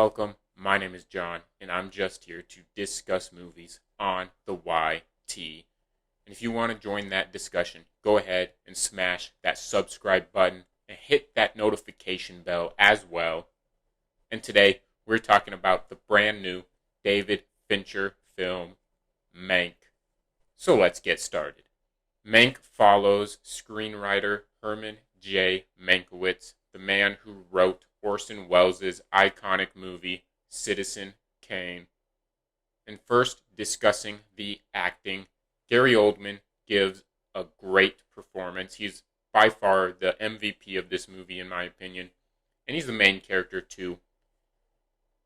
Welcome, my name is John, and I'm just here to discuss movies on the YT. And if you want to join that discussion, go ahead and smash that subscribe button and hit that notification bell as well. And today, we're talking about the brand new David Fincher film, Mank. So let's get started. Mank follows screenwriter Herman J. Mankiewicz, the man who wrote Orson Welles' iconic movie, Citizen Kane. And first, discussing the acting, Gary Oldman gives a great performance. He's by far the MVP of this movie, in my opinion. And he's the main character, too.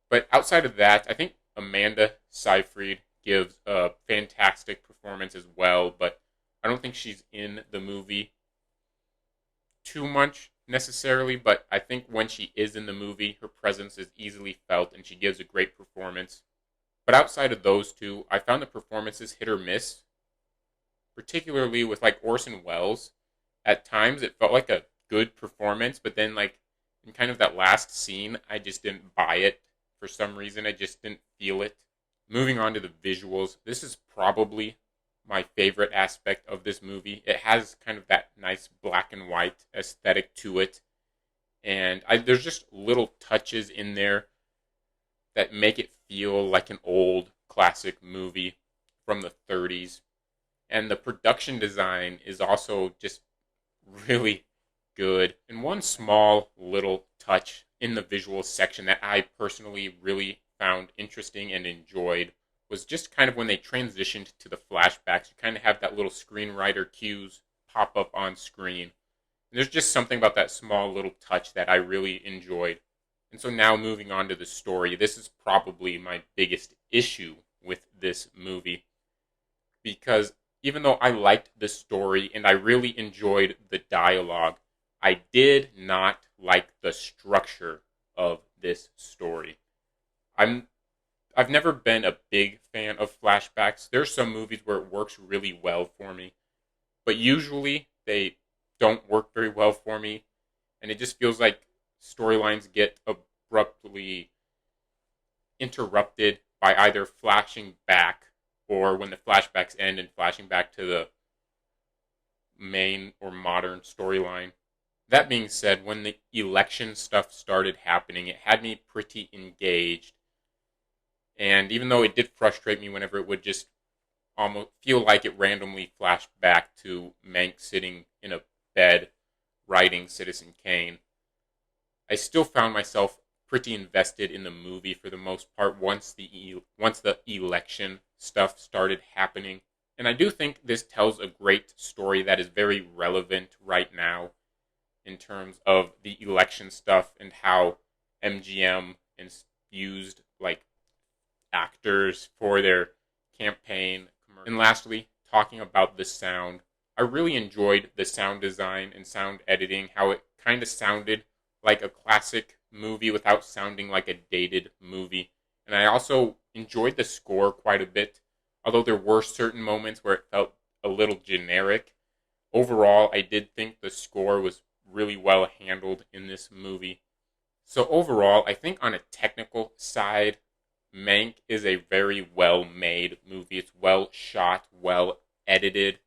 But outside of that, I think Amanda Seyfried gives a fantastic performance as well, but I don't think she's in the movie too much necessarily, but I think when she is in the movie, her presence is easily felt and she gives a great performance. But outside of those two, I found the performances hit or miss, particularly with like Orson Welles. At times, it felt like a good performance, but then like in kind of that last scene, I just didn't buy it. For some reason, I just didn't feel it. Moving on to the visuals, this is probably my favorite aspect of this movie. It has kind of that nice black and white aesthetic to it. And there's just little touches in there that make it feel like an old classic movie from the 30s. And the production design is also just really good. And one small little touch in the visual section that I personally really found interesting and enjoyed was just kind of when they transitioned to the flashbacks. You kind of have that little screenwriter cues pop up on screen. And there's just something about that small little touch that I really enjoyed. And so now moving on to the story, this is probably my biggest issue with this movie. Because even though I liked the story and I really enjoyed the dialogue, I did not like the structure of this story. I've never been a big fan of flashbacks. There's some movies where it works really well for me, but usually they don't work very well for me, and it just feels like storylines get abruptly interrupted by either flashing back or when the flashbacks end and flashing back to the main or modern storyline. That being said, when the election stuff started happening, it had me pretty engaged. And even though it did frustrate me whenever it would just almost feel like it randomly flashed back to Mank sitting in a bed writing Citizen Kane, I still found myself pretty invested in the movie for the most part once the election stuff started happening. And I do think this tells a great story that is very relevant right now in terms of the election stuff and how MGM used like actors for their campaign. And lastly, talking about the sound, I really enjoyed the sound design and sound editing, how it kind of sounded like a classic movie without sounding like a dated movie. And I also enjoyed the score quite a bit, although there were certain moments where it felt a little generic. Overall, I did think the score was really well handled in this movie. So overall, I think on a technical side, Mank is a very well-made movie. It's well shot, well edited,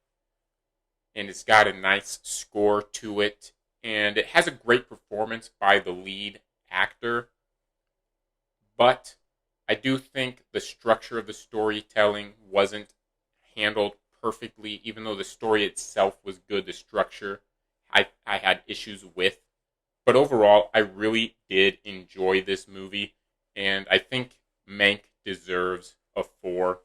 and it's got a nice score to it. And it has a great performance by the lead actor. But I do think the structure of the storytelling wasn't handled perfectly. Even though the story itself was good, the structure I had issues with. But overall, I really did enjoy this movie, and I think Mank deserves a 4.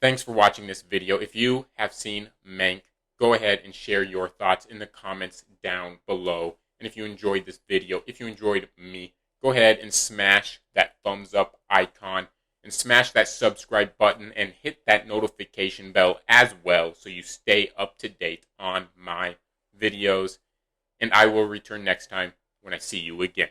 Thanks for watching this video. If you have seen Mank, go ahead and share your thoughts in the comments down below. And if you enjoyed this video, if you enjoyed me, go ahead and smash that thumbs up icon and smash that subscribe button and hit that notification bell as well so you stay up to date on my videos. And I will return next time when I see you again.